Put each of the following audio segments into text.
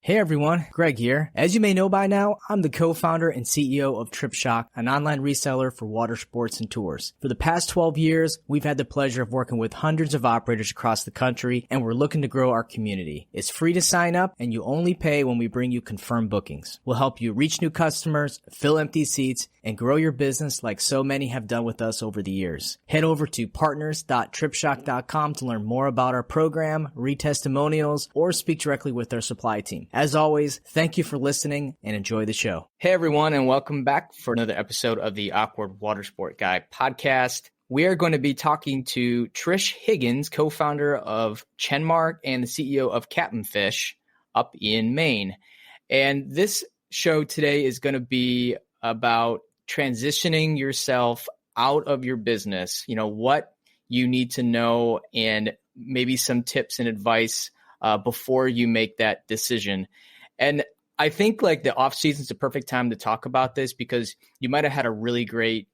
Hey everyone, Greg here. As you may know by now, I'm the co-founder and CEO of Trishs, an online reseller for water sports and tours. For the past 12 years, we've had the pleasure of working with hundreds of operators across the country, and we're looking to grow our community. It's free to sign up, and you only pay when we bring you confirmed bookings. We'll help you reach new customers, fill empty seats, and grow your business like so many have done with us over the years. Head over to partners.tripshock.com to learn more about our program, read testimonials, or speak directly with our supply team. As always, thank you for listening and enjoy the show. Hey everyone, and welcome back for another episode of the Awkward Watersport Guy podcast. We are going to be talking to Trish Higgins, co-founder of Chenmark and the CEO of Captain Fish up in Maine. And this show today is going to be about transitioning yourself out of your business, what you need to know, and maybe some tips and advice before you make that decision. And I think the off season is the perfect time to talk about this because you might have had a really great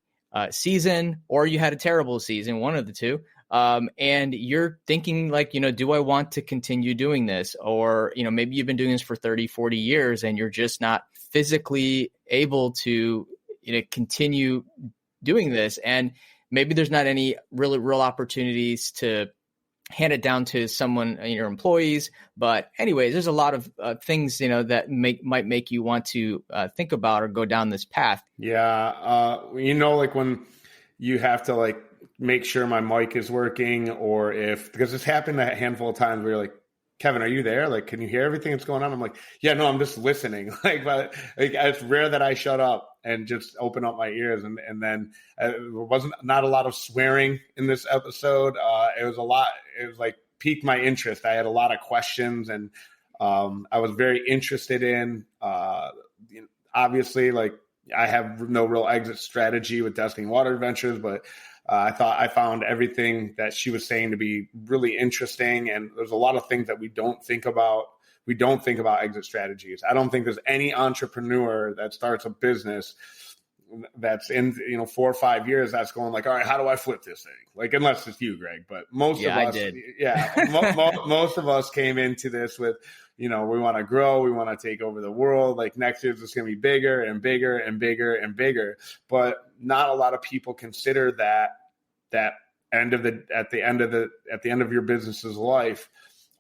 season or you had a terrible season, one of the two. And you're thinking do I want to continue doing this? Or, maybe you've been doing this for 30, 40 years and you're just not physically able to continue doing this. And maybe there's not any real opportunities to hand it down to someone, your employees. But anyways, there's a lot of things, that might make you want to think about or go down this path. Yeah. When you have to make sure my mic is working because it's happened a handful of times where you're like, Kevin, are you there? Can you hear everything that's going on? I'm like, yeah, no, I'm just listening. But it's rare that I shut up and just open up my ears. And then there wasn't not a lot of swearing in this episode. It was piqued my interest. I had a lot of questions and I was very interested in, obviously, I have no real exit strategy with Destiny Water Adventures, but I thought I found everything that she was saying to be really interesting. And there's a lot of things that we don't think about. We don't think about exit strategies. I don't think there's any entrepreneur that starts a business that's in 4 or 5 years that's going all right, how do I flip this thing? Unless it's you, Greg, but most of us, most of us came into this with, we want to grow, we want to take over the world. Next year it's going to be bigger and bigger and bigger and bigger. But not a lot of people consider that at the end of your business's life,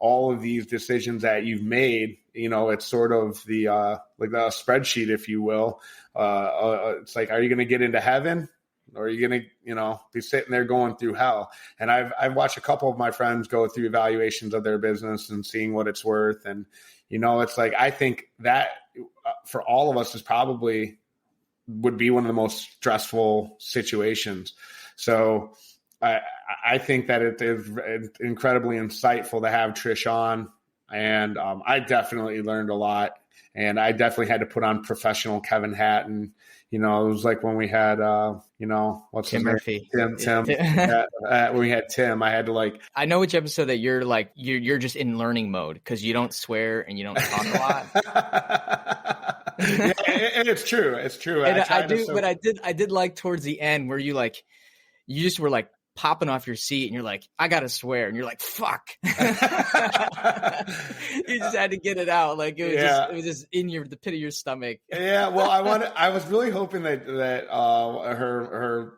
all of these decisions that you've made, it's sort of the spreadsheet, if you will. It's are you going to get into heaven or are you going to, be sitting there going through hell? And I've watched a couple of my friends go through evaluations of their business and seeing what it's worth. And, it's I think that for all of us is probably would be one of the most stressful situations. So I think that it is incredibly insightful to have Trish on. And I definitely learned a lot. And I definitely had to put on professional Kevin hat. And, it was when we had, what's Tim his name? Tim. When we had Tim, I had to I know which episode that you're just in learning mode because you don't swear and you don't talk a lot. Yeah, and it's true. It's true. And I did like towards the end where you just were popping off your seat and you're I gotta swear, and you're fuck. You just had to get it out. It was just in the pit of your stomach. Yeah. Well, I was really hoping that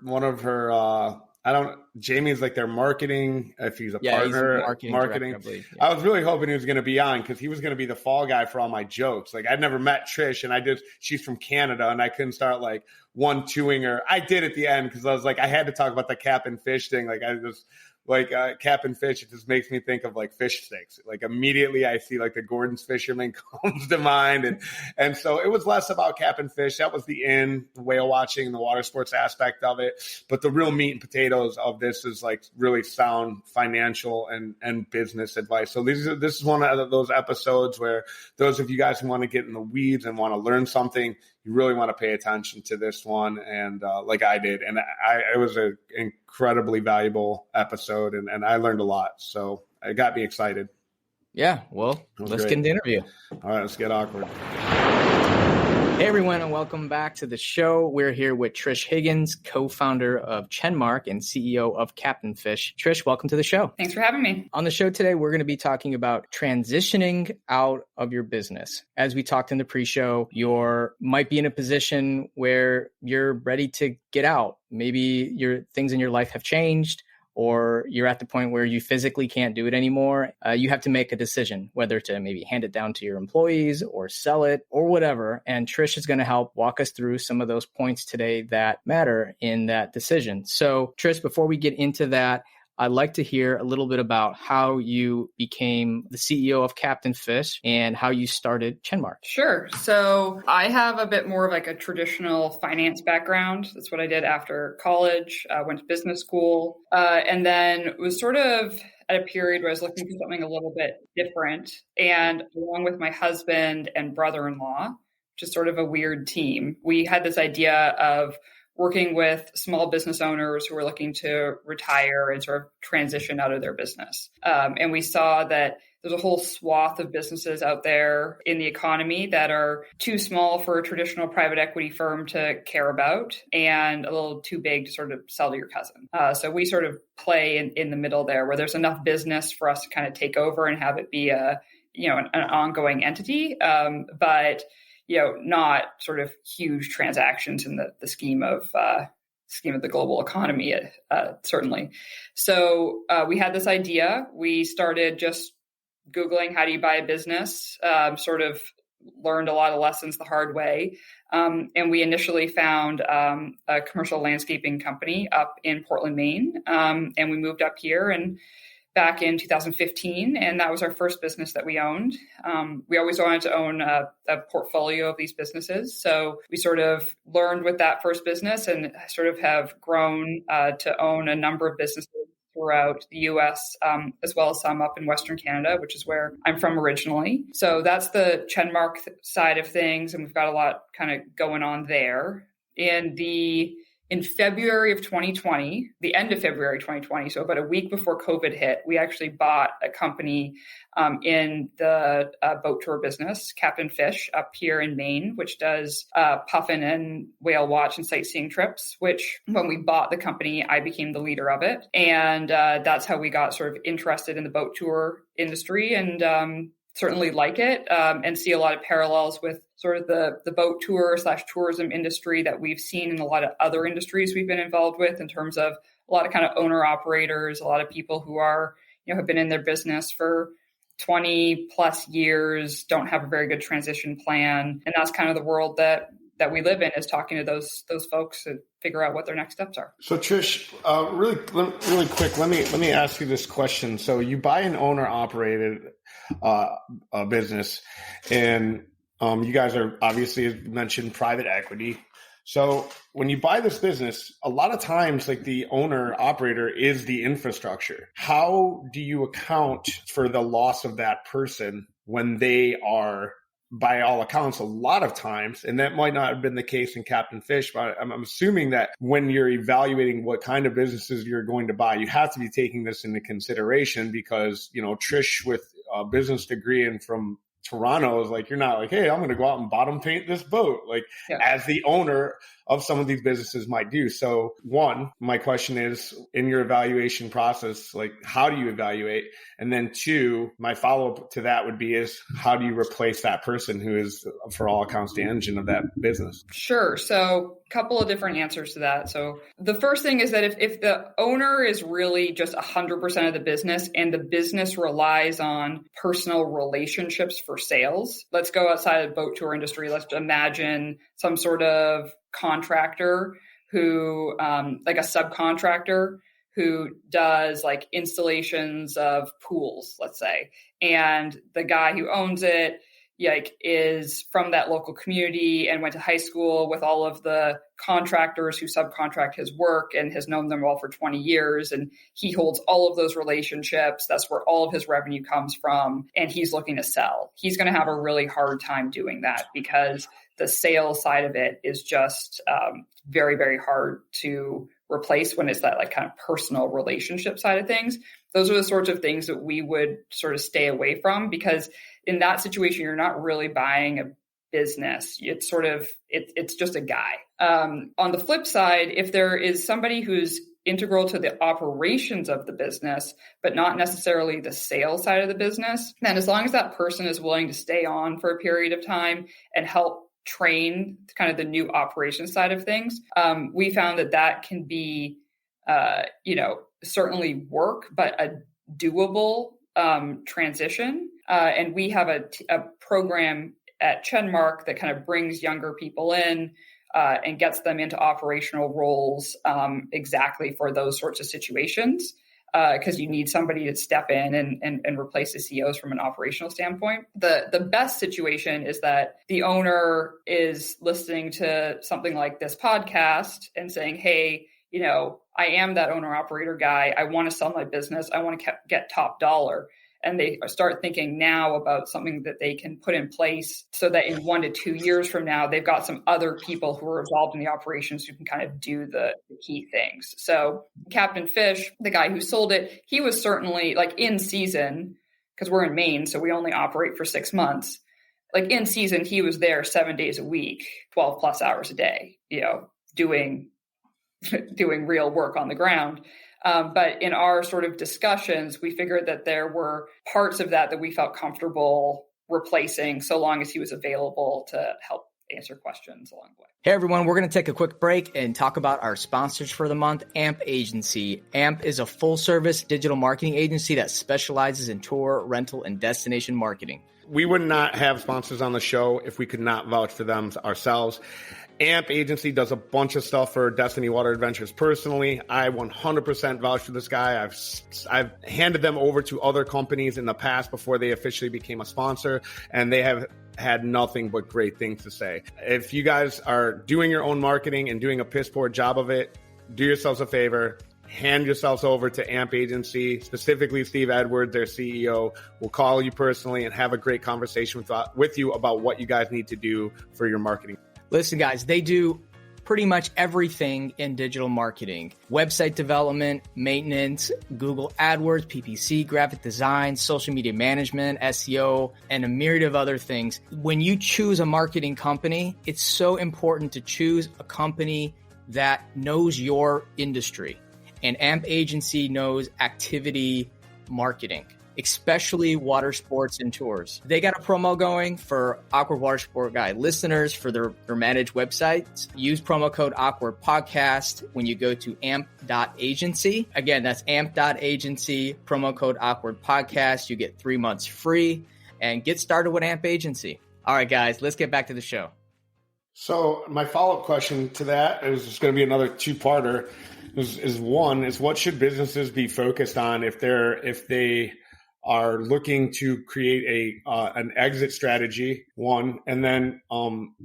one of her Jamie's their marketing, if he's a partner, marketing. Director, I was really hoping he was going to be on because he was going to be the fall guy for all my jokes. I'd never met Trish and she's from Canada and I couldn't start 1-2ing her. I did at the end because I was I had to talk about the cap and fish thing. Cap and fish, it just makes me think of fish sticks. Immediately I see the Gordon's fisherman comes to mind. And so it was less about cap and fish. That was the whale watching, the water sports aspect of it. But the real meat and potatoes of this is really sound financial and business advice. So this is one of those episodes where those of you guys who want to get in the weeds and want to learn something, you really want to pay attention to this one. And I did. And it was an incredibly valuable episode and I learned a lot. So it got me excited. Yeah, well, let's get into the interview. All right, let's get awkward. Hey, everyone, and welcome back to the show. We're here with Trish Higgins, co-founder of Chenmark and CEO of Captain Fish. Trish, welcome to the show. Thanks for having me. On the show today, we're going to be talking about transitioning out of your business. As we talked in the pre-show, you might be in a position where you're ready to get out. Maybe your things in your life have changed, or you're at the point where you physically can't do it anymore. You have to make a decision whether to maybe hand it down to your employees or sell it or whatever. And Trish is going to help walk us through some of those points today that matter in that decision. So Trish, before we get into that, I'd like to hear a little bit about how you became the CEO of Captain Fish and how you started Chenmark. Sure. So I have a bit more of like a traditional finance background. That's what I did after college. I went to business school and then was sort of at a period where I was looking for something a little bit different. And along with my husband and brother-in-law, which is sort of a weird team, we had this idea of working with small business owners who were looking to retire and sort of transition out of their business. And we saw that there's a whole swath of businesses out there in the economy that are too small for a traditional private equity firm to care about and a little too big to sort of sell to your cousin. So we sort of play in the middle there where there's enough business for us to kind of take over and have it be an ongoing entity. But not sort of huge transactions in the scheme of the global economy, certainly. So we had this idea. We started just Googling, how do you buy a business? Sort of learned a lot of lessons the hard way. And we initially found a commercial landscaping company up in Portland, Maine. And we moved up here and back in 2015, and that was our first business that we owned. We always wanted to own a portfolio of these businesses. So we sort of learned with that first business and sort of have grown to own a number of businesses throughout the US, as well as some up in Western Canada, which is where I'm from originally. So that's the Chenmark side of things, and we've got a lot kind of going on there. In February of 2020, the end of February 2020, so about a week before COVID hit, we actually bought a company in the boat tour business, Captain Fish, up here in Maine, which does puffin and whale watch and sightseeing trips, which when we bought the company, I became the leader of it. And that's how we got sort of interested in the boat tour industry and certainly like it and see a lot of parallels with sort of the boat tour / tourism industry that we've seen in a lot of other industries we've been involved with in terms of a lot of kind of owner operators, a lot of people who are, have been in their business for 20 plus years, don't have a very good transition plan. And that's kind of the world that we live in, is talking to those folks to figure out what their next steps are. So Trish, really quick, let me ask you this question. So you buy an owner operated business, and you guys are obviously, as mentioned, private equity. So when you buy this business, a lot of times like the owner operator is the infrastructure. How do you account for the loss of that person when they are, by all accounts, a lot of times, and that might not have been the case in Captain Fish, but I'm assuming that when you're evaluating what kind of businesses you're going to buy, you have to be taking this into consideration because, Trish with a business degree and from Toronto is like, you're not like, hey, I'm going to go out and bottom paint this boat, like as the owner of some of these businesses might do. So one, my question is, in your evaluation process, like how do you evaluate? And then two, my follow-up to that would be is how do you replace that person who is, for all accounts, the engine of that business? Sure. So a couple of different answers to that. So the first thing is that if the owner is really just 100% of the business and the business relies on personal relationships for sales, let's go outside of the boat tour industry. Let's imagine some sort of contractor who, like a subcontractor who does like installations of pools, let's say, and the guy who owns it is from that local community and went to high school with all of the contractors who subcontract his work and has known them all for 20 years. And he holds all of those relationships. That's where all of his revenue comes from. And he's looking to sell. He's going to have a really hard time doing that because the sales side of it is just very, very hard to replace when it's that like kind of personal relationship side of things. Those are the sorts of things that we would sort of stay away from, because in that situation, you're not really buying a business. It's sort of, it's just a guy. On the flip side, if there is somebody who's integral to the operations of the business, but not necessarily the sales side of the business, then as long as that person is willing to stay on for a period of time and help train kind of the new operations side of things, we found that can be, certainly work, but a doable transition. And we have a program at Chenmark that kind of brings younger people in and gets them into operational roles exactly for those sorts of situations, because you need somebody to step in and replace the CEOs from an operational standpoint. The best situation is that the owner is listening to something like this podcast and saying, hey, I am that owner operator guy. I want to sell my business. I want to get top dollar. And they start thinking now about something that they can put in place so that in 1 to 2 years from now, they've got some other people who are involved in the operations who can kind of do the key things. So Captain Fish, the guy who sold it, he was certainly like in season, because we're in Maine, so we only operate for 6 months. Like in season, he was there 7 days a week, 12 plus hours a day, doing real work on the ground. But in our sort of discussions, we figured that there were parts of that we felt comfortable replacing so long as he was available to help answer questions along the way. Hey everyone, we're going to take a quick break and talk about our sponsors for the month, AMP Agency. AMP is a full-service digital marketing agency that specializes in tour, rental, and destination marketing. We would not have sponsors on the show if we could not vouch for them ourselves. AMP Agency does a bunch of stuff for Destiny Water Adventures personally. I 100% vouch for this guy. I've handed them over to other companies in the past before they officially became a sponsor, and they have had nothing but great things to say. If you guys are doing your own marketing and doing a piss poor job of it, do yourselves a favor. Hand yourselves over to AMP Agency, specifically Steve Edwards, their CEO, will call you personally and have a great conversation with you about what you guys need to do for your marketing. Listen, guys, they do pretty much everything in digital marketing: website development, maintenance, Google AdWords, PPC, graphic design, social media management, SEO, and a myriad of other things. When you choose a marketing company, it's so important to choose a company that knows your industry. And AMP Agency knows activity marketing, especially water sports and tours. They got a promo going for Awkward Watersport Guy listeners for their managed websites. Use promo code Awkward Podcast when you go to amp.agency. Again, that's amp.agency, promo code Awkward Podcast. You get 3 months free and get started with AMP Agency. All right, guys, let's get back to the show. So my follow-up question to that is just going to be another two-parter. Is what should businesses be focused on if they are looking to create an exit strategy, one, and then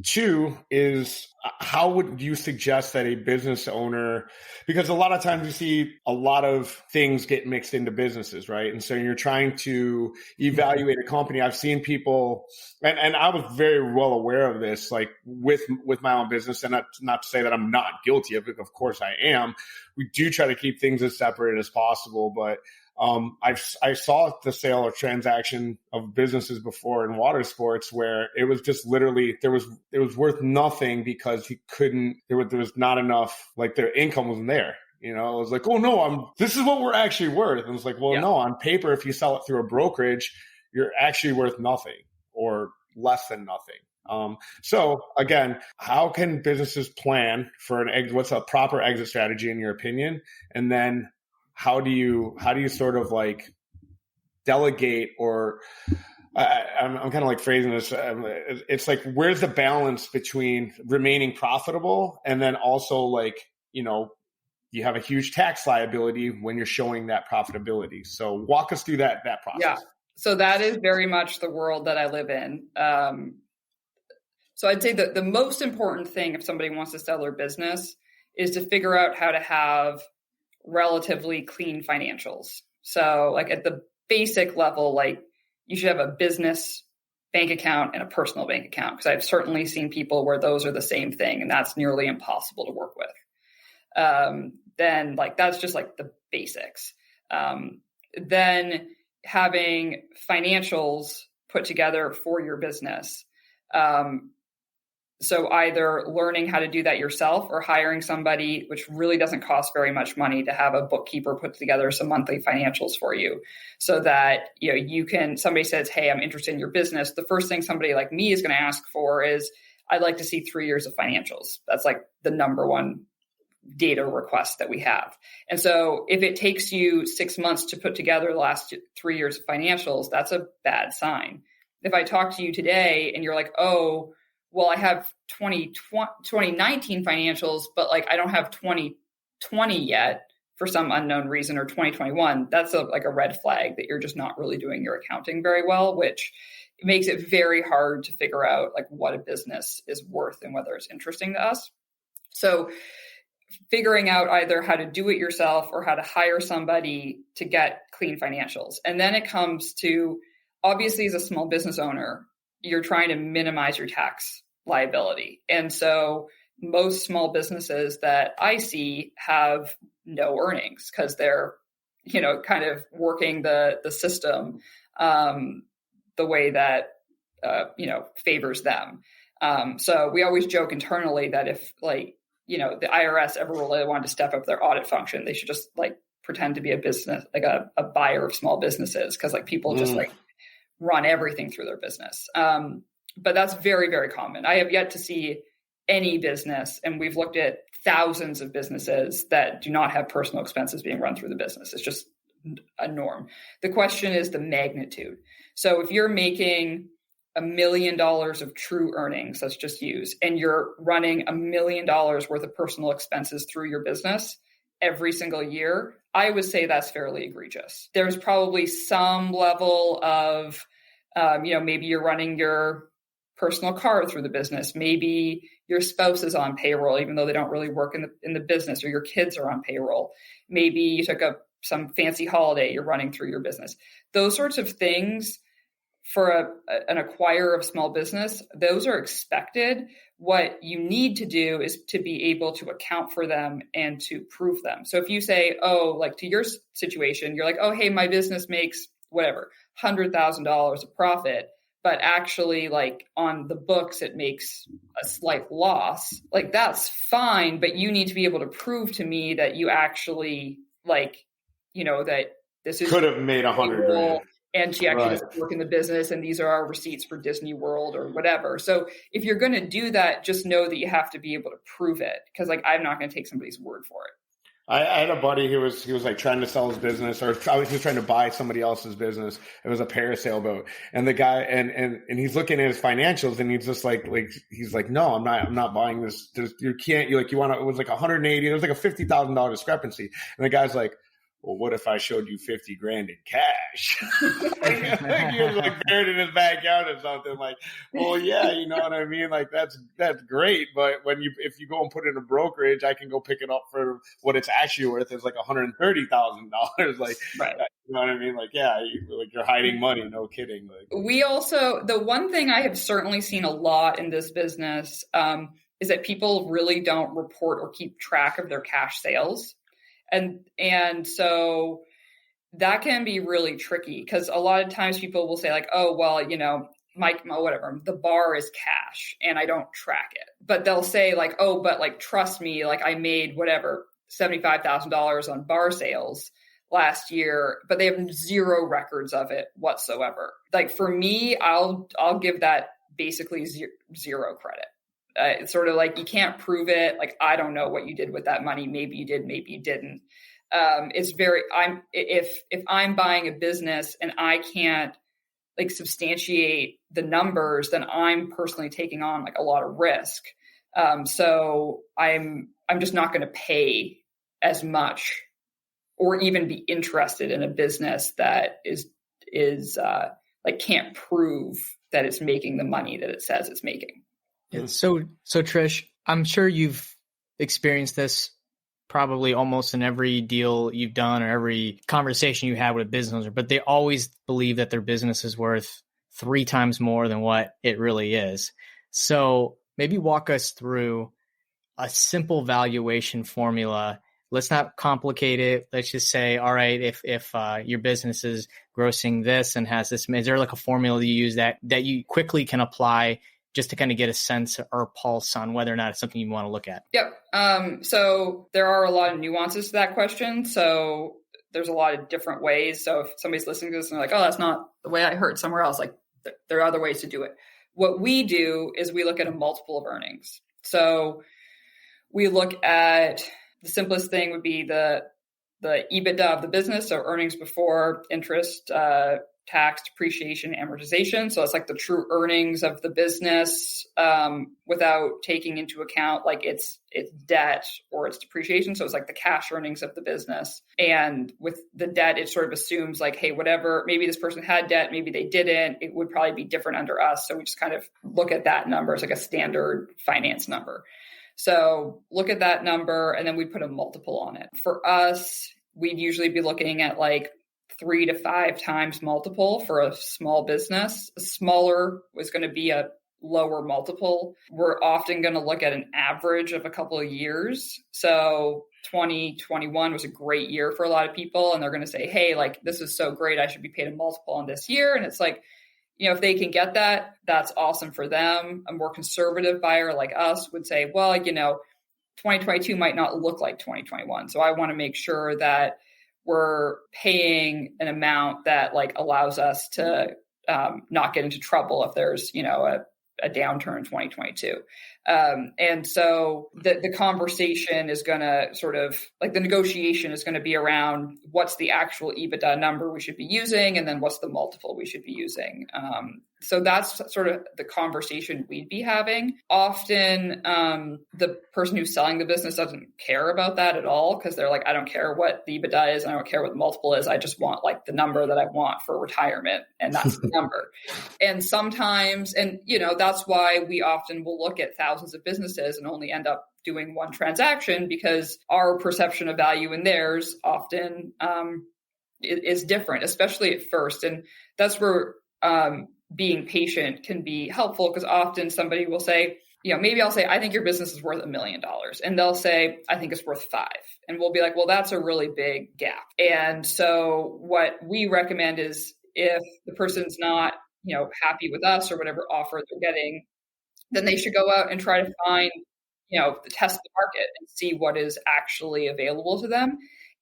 two is how would you suggest that a business owner, because a lot of times you see a lot of things get mixed into businesses, right? And so you're trying to evaluate a company. I've seen people, and I was very well aware of this, like with my own business, and not to say that I'm not guilty of it. Of course I am. We do try to keep things as separate as possible, but I saw the sale or transaction of businesses before in water sports where it was just literally it was worth nothing because there was not enough, like their income wasn't there. It was like, oh no, this is what we're actually worth. And it's like, well, no, on paper, if you sell it through a brokerage, you're actually worth nothing or less than nothing. So again, how can businesses plan for what's a proper exit strategy in your opinion? And then how do you sort of like delegate, or I'm kind of like phrasing this. It's like, where's the balance between remaining profitable and then also like, you have a huge tax liability when you're showing that profitability. So walk us through that process. Yeah. So that is very much the world that I live in. So I'd say that the most important thing if somebody wants to sell their business is to figure out how to have relatively clean financials. So like at the basic level, like you should have a business bank account and a personal bank account, because I've certainly seen people where those are the same thing, and that's nearly impossible to work with. then like that's just like the basics. Then having financials put together for your business. So either learning how to do that yourself or hiring somebody, which really doesn't cost very much money, to have a bookkeeper put together some monthly financials for you, so that, you know, you can, somebody says, hey, I'm interested in your business. The first thing somebody like me is going to ask for is, I'd like to see 3 years of financials. That's like the number one data request that we have. And so if it takes you 6 months to put together the last 3 years of financials, that's a bad sign. If I talk to you today and you're like, oh, well, I have 2019 financials, but like I don't have 2020 yet for some unknown reason, or 2021, that's like a red flag that you're just not really doing your accounting very well, which makes it very hard to figure out like what a business is worth and whether it's interesting to us. So figuring out either how to do it yourself or how to hire somebody to get clean financials. And then it comes to, obviously, as a small business owner, you're trying to minimize your tax liability. And so most small businesses that I see have no earnings because they're, you know, kind of working the system the way that, you know, favors them. So we always joke internally that if, like, you know, the IRS ever really wanted to step up their audit function, they should just like pretend to be a business, like a buyer of small businesses. Cause like people just like run everything through their business. But that's very, very common. I have yet to see any business, and we've looked at thousands of businesses that do not have personal expenses being run through the business. It's just a norm. The question is the magnitude. So if you're making $1 million of true earnings, let's just use, and you're running $1 million worth of personal expenses through your business every single year, I would say that's fairly egregious. There's probably some level of, you know, maybe you're running your personal car through the business. Maybe your spouse is on payroll, even though they don't really work in the business, or your kids are on payroll. Maybe you took up some fancy holiday you're running through your business. Those sorts of things for an acquirer of small business, those are expected. What you need to do is to be able to account for them and to prove them. So if you say, oh, like to your situation, you're like, oh, hey, my business makes whatever, $100,000 of profit, but actually like on the books, it makes a slight loss. Like that's fine, but you need to be able to prove to me that you actually like, you know, that this is could have made $100,000. And she actually doesn't work in the business, and these are our receipts for Disney World or whatever. So if you're going to do that, just know that you have to be able to prove it, because like I'm not going to take somebody's word for it. I had a buddy who was like trying to sell his business, or he was trying to buy somebody else's business. It was a parasail boat, and the guy and he's looking at his financials, and he's just like he's like, no, I'm not buying this. You can't. You want to? It was like 180. It was like a $50,000 discrepancy, and the guy's like, well, what if I showed you $50,000 in cash? He was like buried in his backyard or something. Like, well, yeah, you know what I mean? Like that's great. But if you go and put it in a brokerage, I can go pick it up for what it's actually worth. It's like $130,000. Like, right. You know what I mean? Like, yeah, you're hiding money. No kidding. Like, we also, the one thing I have certainly seen a lot in this business is that people really don't report or keep track of their cash sales. And so that can be really tricky, because a lot of times people will say like, oh, well, you know, whatever, the bar is cash and I don't track it. But they'll say like, oh, but like, trust me, like I made whatever, $75,000 on bar sales last year, but they have zero records of it whatsoever. Like for me, I'll give that basically zero credit. It's sort of like, you can't prove it. Like, I don't know what you did with that money. Maybe you did, maybe you didn't. If I'm buying a business and I can't like substantiate the numbers, then I'm personally taking on like a lot of risk. So I'm just not going to pay as much or even be interested in a business that is like can't prove that it's making the money that it says it's making. So Trish, I'm sure you've experienced this probably almost in every deal you've done or every conversation you had with a business owner, but they always believe that their business is worth 3 times more than what it really is. So maybe walk us through a simple valuation formula let's not complicate it. Let's just say, all right, if your business is grossing this and has this, is there like a formula you use that you quickly can apply just to kind of get a sense or pulse on whether or not it's something you want to look at? Yep. So there are a lot of nuances to that question. So there's a lot of different ways. So if somebody's listening to this and they're like, oh, that's not the way I heard somewhere else, like there are other ways to do it. What we do is we look at a multiple of earnings. So we look at, the simplest thing would be the EBITDA of the business, so earnings before interest, tax, depreciation, amortization. So it's like the true earnings of the business without taking into account like its debt or its depreciation. So it's like the cash earnings of the business. And with the debt, it sort of assumes like, hey, whatever, maybe this person had debt, maybe they didn't, it would probably be different under us. So we just kind of look at that number as like a standard finance number. So look at that number and then we put a multiple on it. For us, we'd usually be looking at like 3 to 5 times multiple for a small business. A smaller was going to be a lower multiple. We're often going to look at an average of a couple of years. So 2021 was a great year for a lot of people. And they're going to say, hey, like, this is so great. I should be paid a multiple on this year. And it's like, you know, if they can get that, that's awesome for them. A more conservative buyer like us would say, well, you know, 2022 might not look like 2021. So I want to make sure that we're paying an amount that like allows us to not get into trouble if there's, you know, a downturn in 2022. And so the conversation is going to sort of like the negotiation is going to be around what's the actual EBITDA number we should be using, and then what's the multiple we should be using. So that's sort of the conversation we'd be having. Often the person who's selling the business doesn't care about that at all because they're like, I don't care what the EBITDA is. I don't care what the multiple is. I just want like the number that I want for retirement. And that's the number. And sometimes, and you know, that's why we often will look at thousands of businesses and only end up doing one transaction because our perception of value in theirs often is different, especially at first. And that's where being patient can be helpful because often somebody will say, you know, maybe I'll say, I think your business is worth $1 million. And they'll say, I think it's worth 5. And we'll be like, well, that's a really big gap. And so what we recommend is if the person's not, you know, happy with us or whatever offer they're getting, then they should go out and try to find, you know, test the market and see what is actually available to them.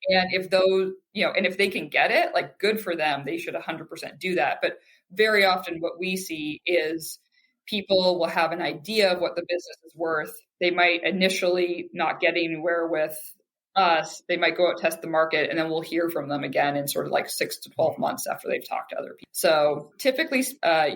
And if those, you know, and if they can get it, like good for them, they should 100% do that. But very often what we see is people will have an idea of what the business is worth. They might initially not get anywhere with us. They might go out, test the market, and then we'll hear from them again in sort of like 6 to 12 months after they've talked to other people. So typically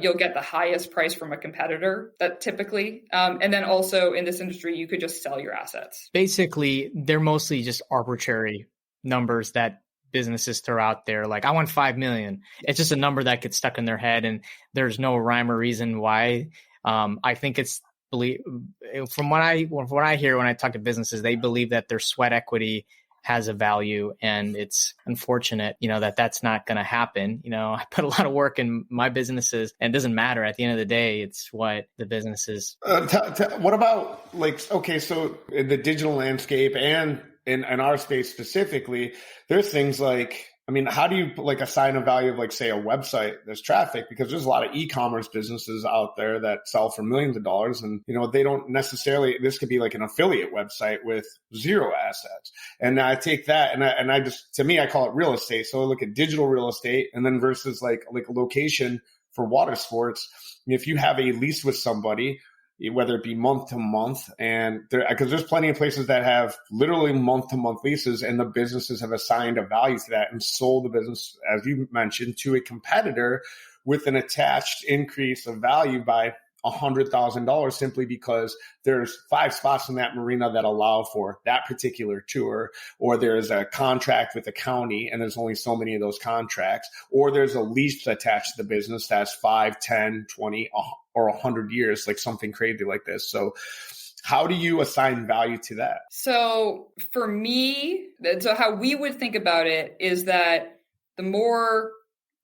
you'll get the highest price from a competitor that typically, and then also in this industry, you could just sell your assets. Basically, they're mostly just arbitrary numbers that businesses throw out there. Like, I want 5 million. It's just a number that gets stuck in their head and there's no rhyme or reason why. I think it's from what I hear when I talk to businesses, they believe that their sweat equity has a value, and it's unfortunate, you know, that that's not going to happen. You know, I put a lot of work in my businesses, and it doesn't matter. At the end of the day, it's what the business is. What about like, okay, so in the digital landscape and in our space specifically, there's things like, I mean, how do you like assign a value of like, say, a website that's traffic? Because there's a lot of e-commerce businesses out there that sell for millions of dollars. And, you know, they don't necessarily, this could be like an affiliate website with 0 assets. And I take that and I just, to me, I call it real estate. So I look at digital real estate and then versus like a location for water sports. If you have a lease with somebody, whether it be month to month, and because there's plenty of places that have literally month to month leases, and the businesses have assigned a value to that and sold the business, as you mentioned, to a competitor with an attached increase of value by $100,000 simply because there's 5 spots in that marina that allow for that particular tour, or there's a contract with the county and there's only so many of those contracts, or there's a lease attached to the business that's 5, 10, 20, or 100 years, like something crazy like this. So how do you assign value to that? So for me, so how we would think about it is that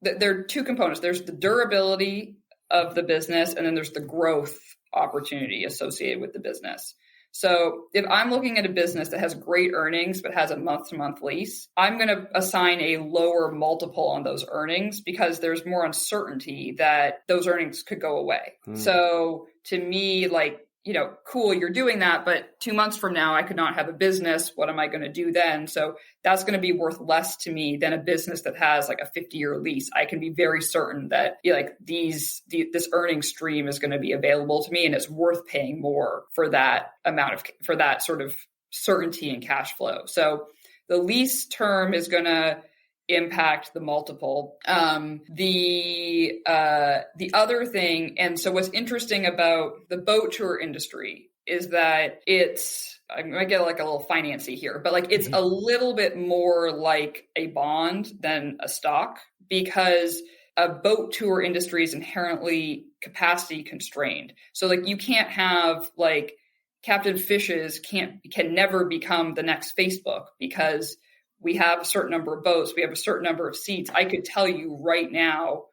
there are 2 components. There's the durability of the business, and then there's the growth opportunity associated with the business. So if I'm looking at a business that has great earnings, but has a month-to-month lease, I'm going to assign a lower multiple on those earnings because there's more uncertainty that those earnings could go away. So to me, like, cool, you're doing that, but 2 months from now, I could not have a business. What am I going to do then? So that's going to be worth less to me than a business that has like a 50-year lease. I can be very certain that this earning stream is going to be available to me, and it's worth paying more for that for that sort of certainty and cash flow. So the lease term is going to impact the multiple. The other thing, and so what's interesting about the boat tour industry is that I might get like a little financy here, but like it's a little bit more like a bond than a stock, because a boat tour industry is inherently capacity constrained. So like you can't have like Captain Fishes can never become the next Facebook, because we have a certain number of boats, we have a certain number of seats. I could tell you right now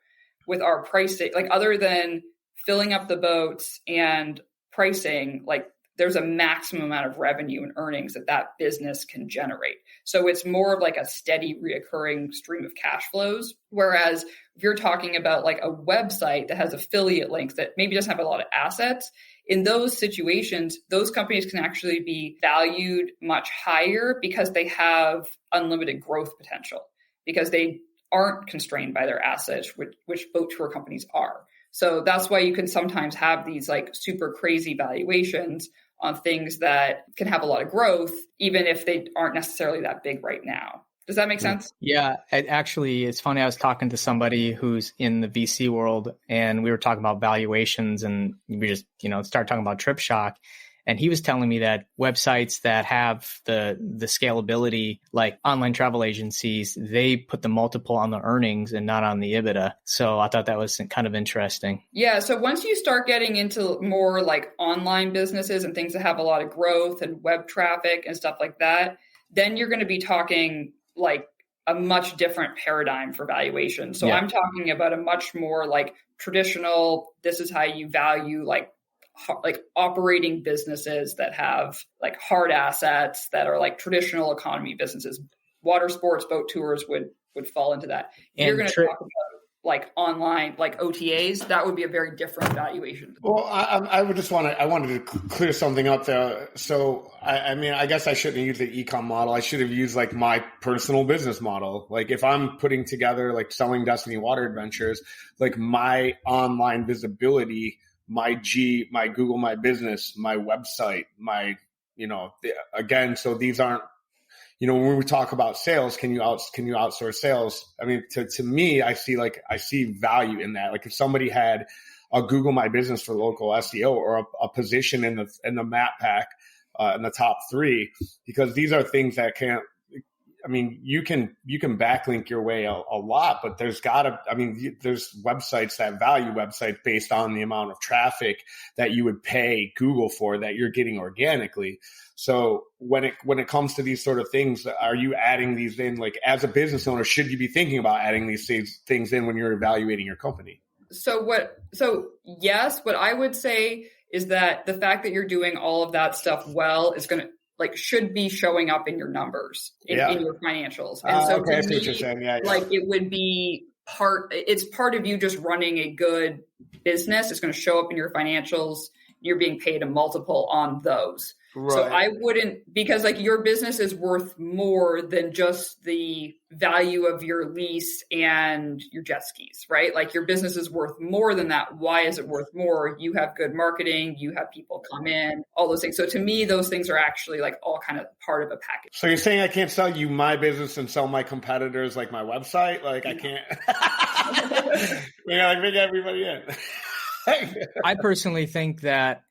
with our pricing, like other than filling up the boats and pricing, like there's a maximum amount of revenue and earnings that business can generate. So it's more of like a steady reoccurring stream of cash flows. Whereas if you're talking about like a website that has affiliate links that maybe doesn't have a lot of assets, in those situations, those companies can actually be valued much higher because they have unlimited growth potential, because they aren't constrained by their assets, which boat tour companies are. So that's why you can sometimes have these like super crazy valuations on things that can have a lot of growth, even if they aren't necessarily that big right now. Does that make sense? Yeah, it's funny. I was talking to somebody who's in the VC world, and we were talking about valuations, and we just, started talking about Trip Shock. And he was telling me that websites that have the scalability, like online travel agencies, they put the multiple on the earnings and not on the EBITDA. So I thought that was kind of interesting. Yeah. So once you start getting into more like online businesses and things that have a lot of growth and web traffic and stuff like that, then you're going to be talking like a much different paradigm for valuation. So I'm talking about a much more like traditional, this is how you value like operating businesses that have like hard assets that are like traditional economy businesses. Water sports, boat tours would fall into that. If you're going to talk about like online, like OTAs, that would be a very different valuation. Well, I wanted to clear something up there. So, I guess I shouldn't have used the e-com model. I should have used like my personal business model. Like if I'm putting together like selling Destiny Water Adventures, like my online visibility, my Google My Business, my website, again, so these aren't, when we talk about sales, can you outsource sales? I mean, to me, I see value in that. Like if somebody had a Google My Business for local SEO or a position in the map pack in the top 3, because these are things that you can backlink your way a lot, but there's websites that value websites based on the amount of traffic that you would pay Google for that you're getting organically. So when it comes to these sort of things, are you adding these in? Like as a business owner, should you be thinking about adding these things in when you're evaluating your company? So yes, what I would say is that the fact that you're doing all of that stuff well is going to should be showing up in your numbers in your financials. And so okay, I see what you're saying. Yeah. It would be it's part of you just running a good business. It's going to show up in your financials. You're being paid a multiple on those. Right. So I wouldn't, because your business is worth more than just the value of your lease and your jet skis, right? Like your business is worth more than that. Why is it worth more? You have good marketing, you have people come in, all those things. So to me, those things are actually all kind of part of a package. So you're saying I can't sell you my business and sell my competitors like my website? Like I can't, bring everybody in. I personally think that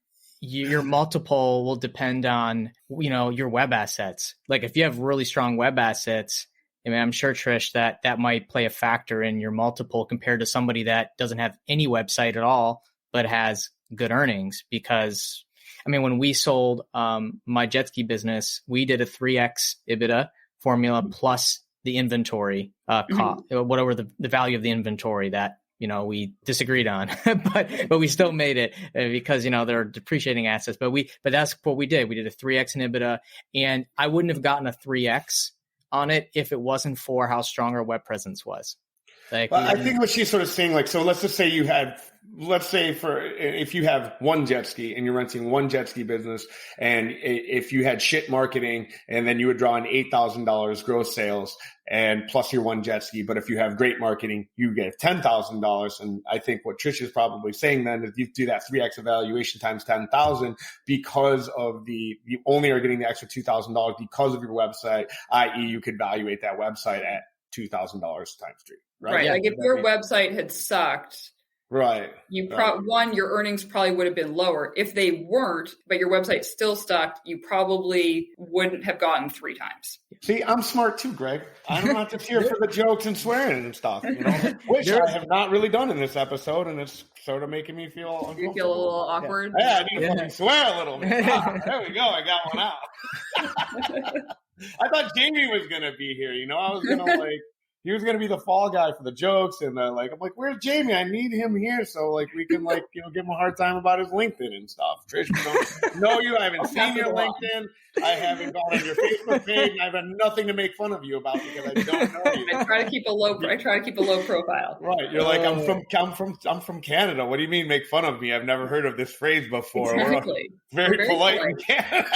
your multiple will depend on, your web assets. Like if you have really strong web assets, I'm sure, Trish, that might play a factor in your multiple compared to somebody that doesn't have any website at all, but has good earnings. Because, when we sold my jet ski business, we did a 3x EBITDA formula plus the inventory cost, whatever the value of the inventory that we disagreed on, but we still made it because, they're depreciating assets. But that's what we did. We did a 3X in EBITDA, and I wouldn't have gotten a 3X on it if it wasn't for how strong our web presence was. Well, I think what she's sort of saying, so let's just say if you have one jet ski and you're renting one jet ski business, and if you had shit marketing, and then you would draw in $8,000 gross sales and plus your one jet ski. But if you have great marketing, you get $10,000. And I think what Trish is probably saying then is you do that 3X evaluation times 10,000 because of you only are getting the extra $2,000 because of your website, i.e. you could evaluate that website at $2,000 times 3. Right. Yeah. Like if your website had sucked, right. Your earnings probably would have been lower. If they weren't, but your website still stuck, you probably wouldn't have gotten 3 times. See, I'm smart too, Greg. I'm not just here for the jokes and swearing and stuff, which I have not really done in this episode, and it's sort of making me feel uncomfortable. You feel a little awkward? Yeah, I need to fucking swear a little bit. There we go. I got one out. I thought Jamie was going to be here. I was going to he was going to be the fall guy for the jokes. And I'm like, where's Jamie? I need him here. So we can give him a hard time about his LinkedIn and stuff. Trish, we don't know you. I haven't seen your LinkedIn. I haven't gone on your Facebook page. I have nothing to make fun of you about because I don't know you. I try to keep a low profile. Right. You're like, I'm from Canada. What do you mean make fun of me? I've never heard of this phrase before. Exactly. Very polite in Canada.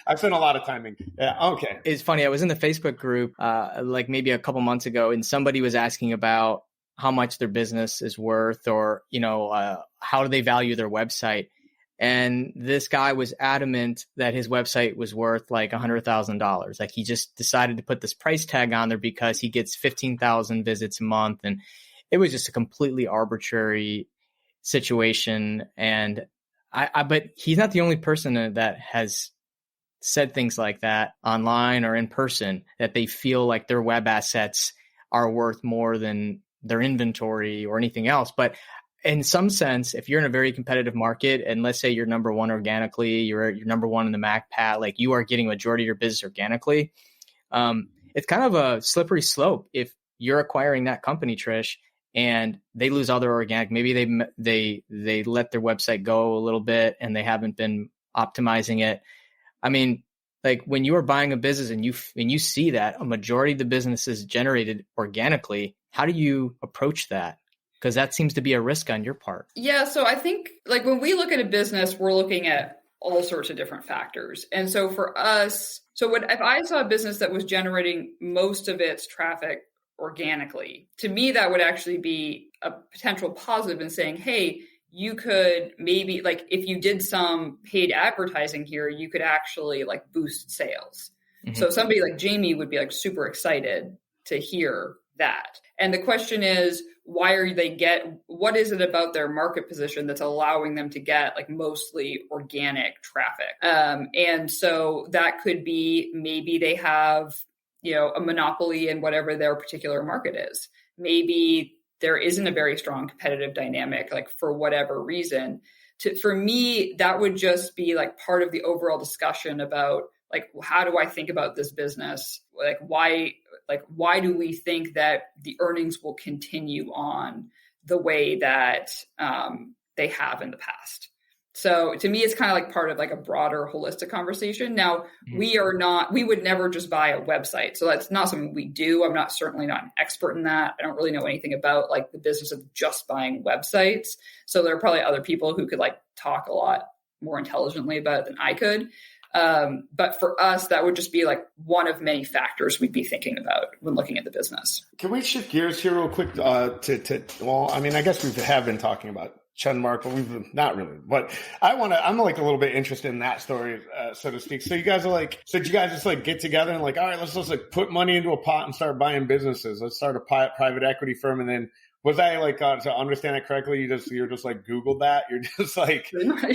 I've spent a lot of time in. Yeah. Okay. It's funny. I was in the Facebook group maybe a couple months ago, and somebody was asking about how much their business is worth, or how do they value their website. And this guy was adamant that his website was worth like $100,000. Like he just decided to put this price tag on there because he gets 15,000 visits a month. And it was just a completely arbitrary situation. And but he's not the only person that has said things like that online or in person, that they feel like their web assets are worth more than their inventory or anything else. But in some sense, if you're in a very competitive market, and let's say you're number one organically, you're number one in the MacPat, like you are getting a majority of your business organically, it's kind of a slippery slope. If you're acquiring that company, Trish, and they lose all their organic, maybe they let their website go a little bit and they haven't been optimizing it. I mean, like when you are buying a business and you see that a majority of the business is generated organically, how do you approach that? Because that seems to be a risk on your part. Yeah. So I think when we look at a business, we're looking at all sorts of different factors. And so for us, if I saw a business that was generating most of its traffic organically, to me, that would actually be a potential positive in saying, hey, you could maybe if you did some paid advertising here, you could actually boost sales. Mm-hmm. So somebody like Jamie would be super excited to hear that. And the question is, what is it about their market position that's allowing them to get mostly organic traffic? And so that could be maybe they have, a monopoly in whatever their particular market is. Maybe there isn't a very strong competitive dynamic, for whatever reason. For me, that would just be part of the overall discussion about how do I think about this business? Why do we think that the earnings will continue on the way that they have in the past? So to me, it's kind of part of a broader holistic conversation. Now, we would never just buy a website. So that's not something we do. I'm certainly not an expert in that. I don't really know anything about the business of just buying websites. So there are probably other people who could talk a lot more intelligently about it than I could. But for us, that would just be one of many factors we'd be thinking about when looking at the business. Can we shift gears here real quick I guess we have been talking about Chenmark, but we've not really. But I'm a little bit interested in that story, so to speak. So you guys are did you guys just get together and all right, let's just put money into a pot and start buying businesses. Let's start a private equity firm. And then was I to understand it correctly? You're just Googled that. You're just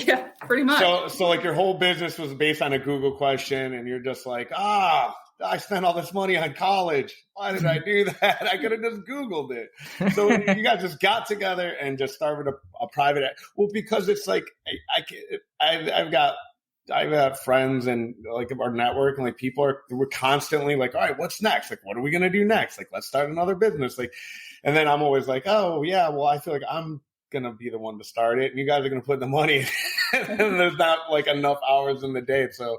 yeah, pretty much. So your whole business was based on a Google question, and you're just I spent all this money on college. Why did I do that? I could have just Googled it. So you guys just got together and just started a private. Well, because it's I've got I've had friends and like our network and like we're constantly like, all right, what's next? Like, what are we going to do next? Like, let's start another business. Like, and then I'm always like, oh yeah, well, I feel like I'm going to be the one to start it and you guys are going to put the money and there's not like enough hours in the day. So,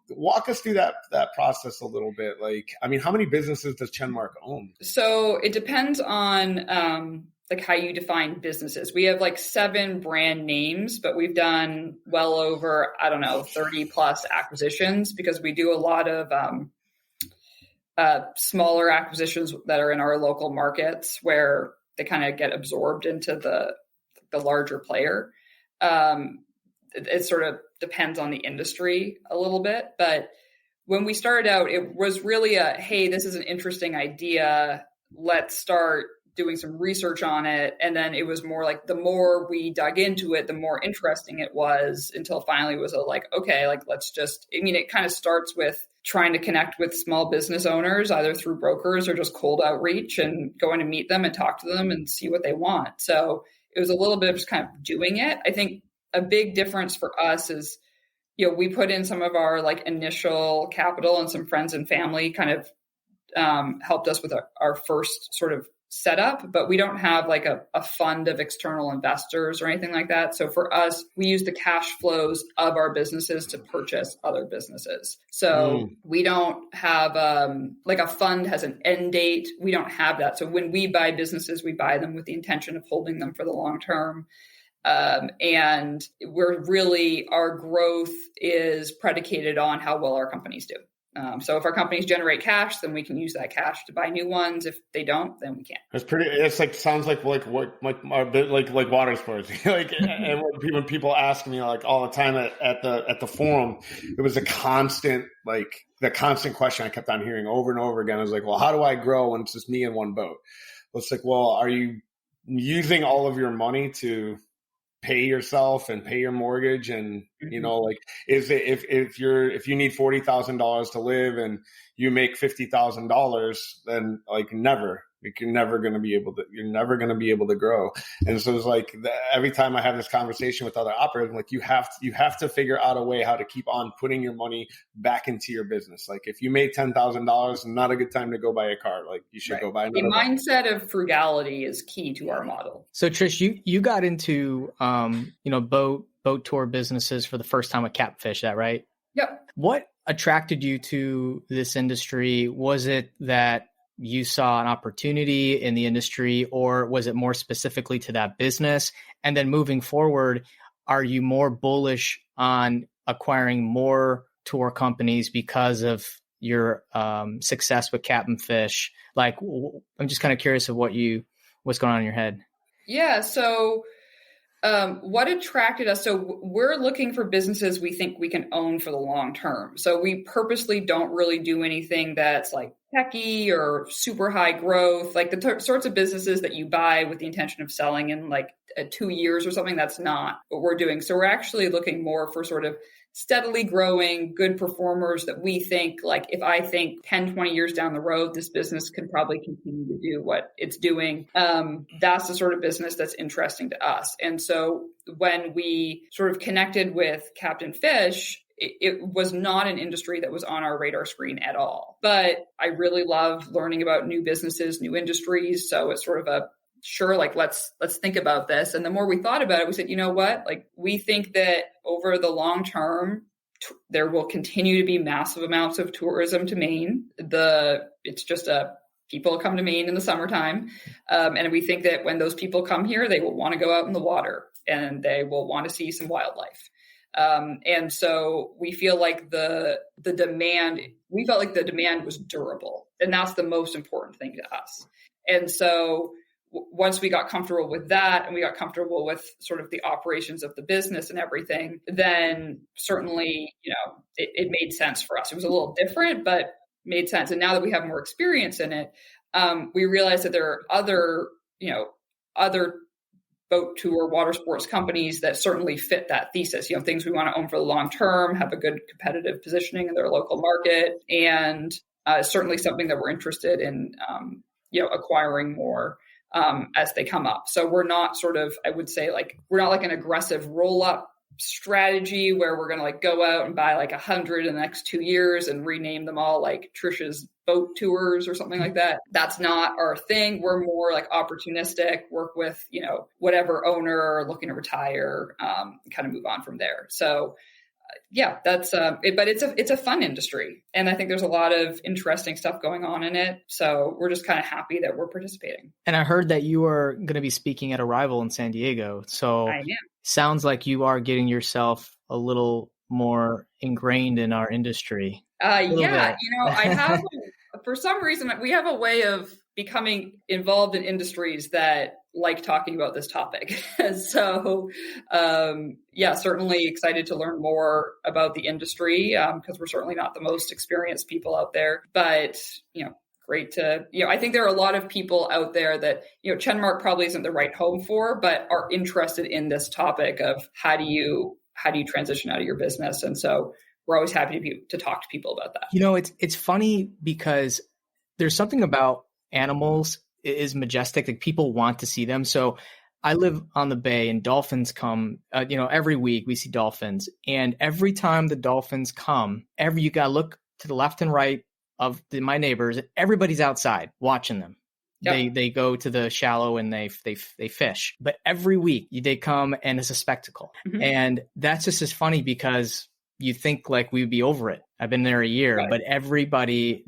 walk us through that process a little bit. Like, I mean, how many businesses does Chenmark own? So it depends on, like how you define businesses. We have like 7 brand names, but we've done well over, 30 plus acquisitions because we do a lot of smaller acquisitions that are in our local markets where they kind of get absorbed into the larger player. It sort of depends on the industry a little bit, but when we started out, it was really hey, this is an interesting idea. Let's start doing some research on it. And then it was more like the more we dug into it, the more interesting it was until finally it was it kind of starts with trying to connect with small business owners, either through brokers or just cold outreach and going to meet them and talk to them and see what they want. So it was a little bit of just kind of doing it. I think a big difference for us is, we put in some of our like initial capital and some friends and family kind of helped us with our first sort of setup, but we don't have like a fund of external investors or anything like that. So for us, we use the cash flows of our businesses to purchase other businesses. So we don't have like a fund has an end date. We don't have that. So when we buy businesses, we buy them with the intention of holding them for the long term. And our growth is predicated on how well our companies do. So if our companies generate cash, then we can use that cash to buy new ones. If they don't, then we can't. It's like, sounds like watersports. Like, and when people ask me like all the time at the forum, it was the constant question I kept on hearing over and over again. I was like, well, how do I grow when it's just me and one boat? Well, it's like, well, are you using all of your money to pay yourself and pay your mortgage? And, like, is it, if you need $40,000 to live and you make $50,000, then like you're never going to be able to grow. And so it's like every time I have this conversation with other operators, I'm like, you have to figure out a way how to keep on putting your money back into your business. Like if you made $10,000, not a good time to go buy a car. Like you should go buy another. The mindset of frugality is key to our model. So Trish, you got into, boat tour businesses for the first time with Capfish, that right? Yep. What attracted you to this industry? Was it that you saw an opportunity in the industry, or was it more specifically to that business? And then moving forward, are you more bullish on acquiring more tour companies because of your success with Captain Fish? Like, I'm just kind of curious of what's going on in your head. Yeah. So what attracted us? So we're looking for businesses we think we can own for the long term. So we purposely don't really do anything that's like techie or super high growth, like the sorts of businesses that you buy with the intention of selling in like 2 years or something. That's not what we're doing. So we're actually looking more for sort of steadily growing, good performers that we think, like, if I think 10, 20 years down the road, this business can probably continue to do what it's doing. That's the sort of business that's interesting to us. And so when we sort of connected with Captain Fish, it was not an industry that was on our radar screen at all. But I really love learning about new businesses, new industries. So it's sort of let's think about this. And the more we thought about it, we said, you know what? Like, we think that over the long term, there will continue to be massive amounts of tourism to Maine. It's just people come to Maine in the summertime. And we think that when those people come here, they will want to go out in the water and they will want to see some wildlife. And so we feel like the demand was durable, and that's the most important thing to us. And so once we got comfortable with that and we got comfortable with sort of the operations of the business and everything, then certainly, it made sense for us. It was a little different, but made sense. And now that we have more experience in it, we realize that there are other boat tour water sports companies that certainly fit that thesis, things we want to own for the long term, have a good competitive positioning in their local market, and certainly something that we're interested in, acquiring more as they come up. So we're not we're not like an aggressive roll up strategy where we're going to like go out and buy like 100 in the next 2 years and rename them all like Trish's boat tours or something like that. That's not our thing. We're more like opportunistic, work with, whatever owner looking to retire, kind of move on from there. So yeah, that's it, but it's a fun industry. And I think there's a lot of interesting stuff going on in it. So we're just kind of happy that we're participating. And I heard that you are going to be speaking at Arrival in San Diego. So I am. Sounds like you are getting yourself a little more ingrained in our industry. I have, for some reason, we have a way of becoming involved in industries that like talking about this topic. So, certainly excited to learn more about the industry because we're certainly not the most experienced people out there. But, great to, I think there are a lot of people out there that, Chenmark probably isn't the right home for, but are interested in this topic of how do you transition out of your business. And so we're always happy to talk to people about that. It's funny because there's something about animals is majestic. Like people want to see them. So I live on the bay and dolphins come, every week we see dolphins, and every time the dolphins come, you got to look to the left and right of my neighbors. Everybody's outside watching them. Yep. They go to the shallow and they fish, but every week they come and it's a spectacle. Mm-hmm. And that's just as funny because you think like we'd be over it. I've been there a year, right. But everybody,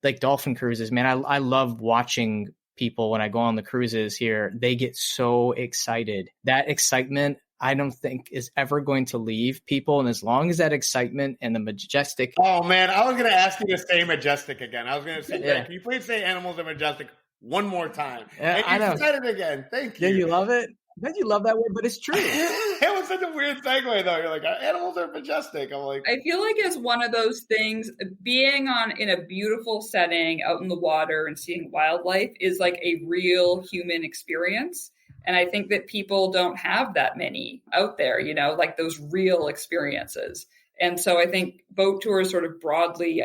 like dolphin cruises, man, I love watching people when I go on the cruises here. They get so excited. That excitement, I don't think is ever going to leave people. And as long as that excitement and the majestic. Oh man, I was going to ask you to say majestic again. I was going to say, can you please say animals are majestic one more time? Yeah, and you said it again. Thank you. Yeah, you love it? Then you love that word, but it's true. It was such a weird segue though. You're like, animals are majestic. I'm like, I feel like it's one of those things, being in a beautiful setting out in the water and seeing wildlife is like a real human experience. And I think that people don't have that many out there, like those real experiences. And so I think boat tours sort of broadly,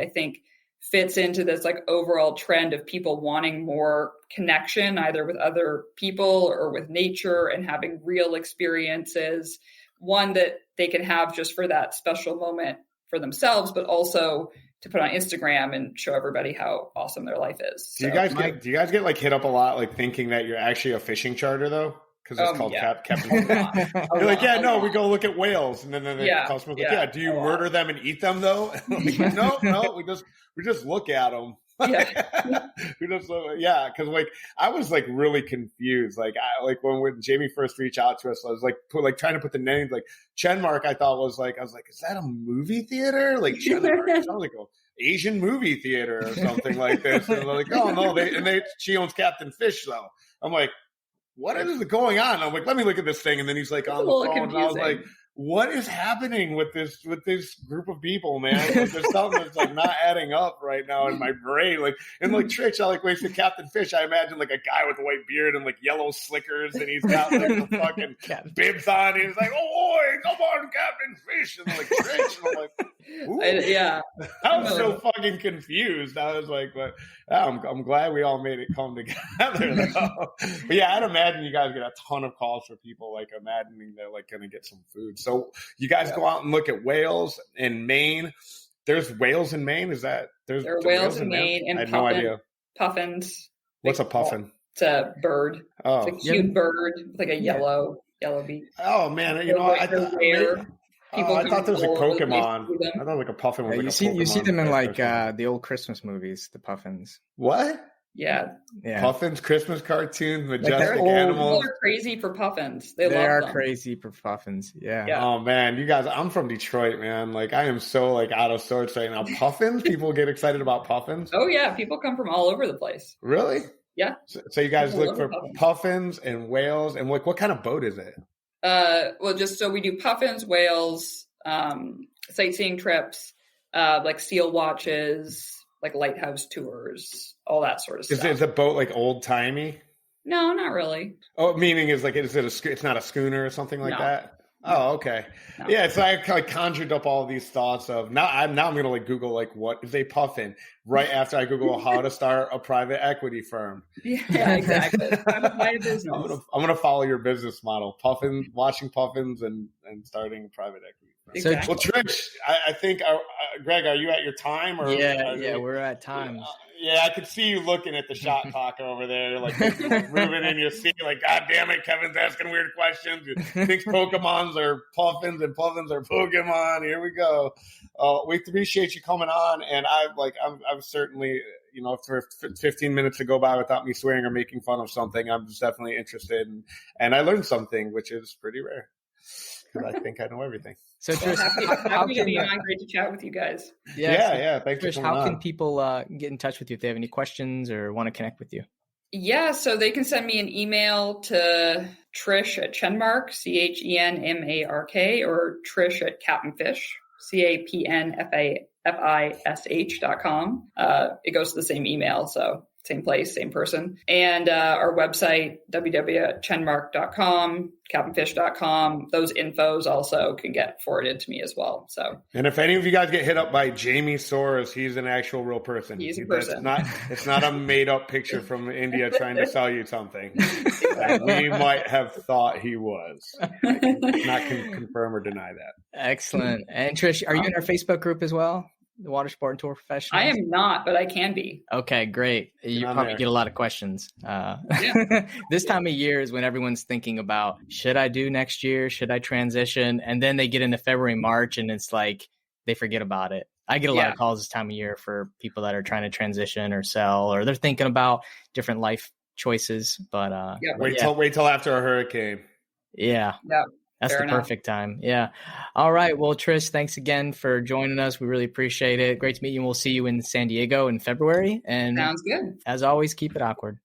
fits into this like overall trend of people wanting more connection, either with other people or with nature, and having real experiences, one that they can have just for that special moment for themselves, but also to put on Instagram and show everybody how awesome their life is. Do you guys get like hit up a lot, like thinking that you're actually a fishing charter though? Because it's called Captain. You're like, we go look at whales, and then the customer's like, do you murder them and eat them though? Like, no, we just look at them. Because like I was like really confused. Like when Jamie first reached out to us, I was like trying to put the names like Chenmark. I was like, is that a movie theater? Like Chenmark, it sounds like an Asian movie theater or something like this. And they're like, oh no, she owns Captain Fish though. I'm like, what is going on? And I'm like, let me look at this thing. And then he's like on the phone. Confusing. And I was like, what is happening with this group of people, man? Like, there's something that's like not adding up right now in my brain. Like, and like Trish, I like when you say Captain Fish, I imagine like a guy with a white beard and like yellow slickers, and he's got like the fucking bibs on. And he's like, oh boy, come on, Captain Fish. And I'm like, Trish, and I'm like, I was so fucking confused. I was like, but I'm glad we all made it come together though. But yeah, I'd imagine you guys get a ton of calls for people like imagining they're like going to get some food. So you guys go out and look at whales in Maine. There's whales in Maine? There are whales in Maine and I had no idea. Puffins. What's a puffin? It's a bird. Oh. It's a cute bird with like a yellow beak. Oh man, I thought there was a Pokemon. I thought like a puffin was like a Pokemon. You see them in like the old Christmas movies, the puffins. What? Yeah. Puffins, Christmas cartoons, majestic animals. People are crazy for puffins. They are crazy for puffins. Yeah. Oh man, you guys, I'm from Detroit, man. Like I am so like out of sorts right now. Puffins, people get excited about puffins. Oh yeah, people come from all over the place. Really? Yeah. So you guys look for puffins and whales, and what kind of boat is it? We do puffins, whales, sightseeing trips, like seal watches, like lighthouse tours, all that sort of stuff. Is the boat like old timey? No, not really. Oh, meaning it's not a schooner or something like that? Oh, okay. No. Yeah, so I kind of conjured up all these thoughts of I'm going to like Google like what is a puffin right after I Google how to start a private equity firm. Yeah, exactly. I'm a business. I'm gonna follow your business model, watching puffins and starting a private equity firm. Exactly. Well, Trish, I think Greg, are you at your time? Or yeah, we're at time. Yeah, I could see you looking at the shot clock over there, like moving in your seat, like, God damn it, Kevin's asking weird questions. He thinks Pokemons are puffins and puffins are Pokemon. Here we go. We appreciate you coming on, and I'm certainly, for 15 minutes to go by without me swearing or making fun of something, I'm just definitely interested, and I learned something, which is pretty rare. Because I think I know everything. So, Trish, happy to be on. Great to chat with you guys. Yeah. Thanks, Trish. How can people get in touch with you if they have any questions or want to connect with you? Yeah, so they can send me an email to Trish at Chenmark, CHENMARK, or Trish at CaptainFish, CaptainFish.com. It goes to the same email, so same place, same person. And our website, www.chenmark.com, captainfish.com. Those infos also can get forwarded to me as well. So, and if any of you guys get hit up by Jamie Soros, he's an actual real person. He's a person. It's not a made up picture from India trying to sell you something. We might have thought he was. I cannot confirm or deny that. Excellent. And Trish, are you in our Facebook group as well? The Water Sport and Tour Professionals? I am not, but I can be. Okay, great. You probably get a lot of questions. This time of year is when everyone's thinking about, should I do next year? Should I transition? And then they get into February, March, and it's like they forget about it. I get a lot of calls this time of year for people that are trying to transition or sell, or they're thinking about different life choices. But wait till after a hurricane. Yeah. That's the perfect time. Yeah. All right. Well, Trish, thanks again for joining us. We really appreciate it. Great to meet you. And we'll see you in San Diego in February. And sounds good. As always, keep it awkward.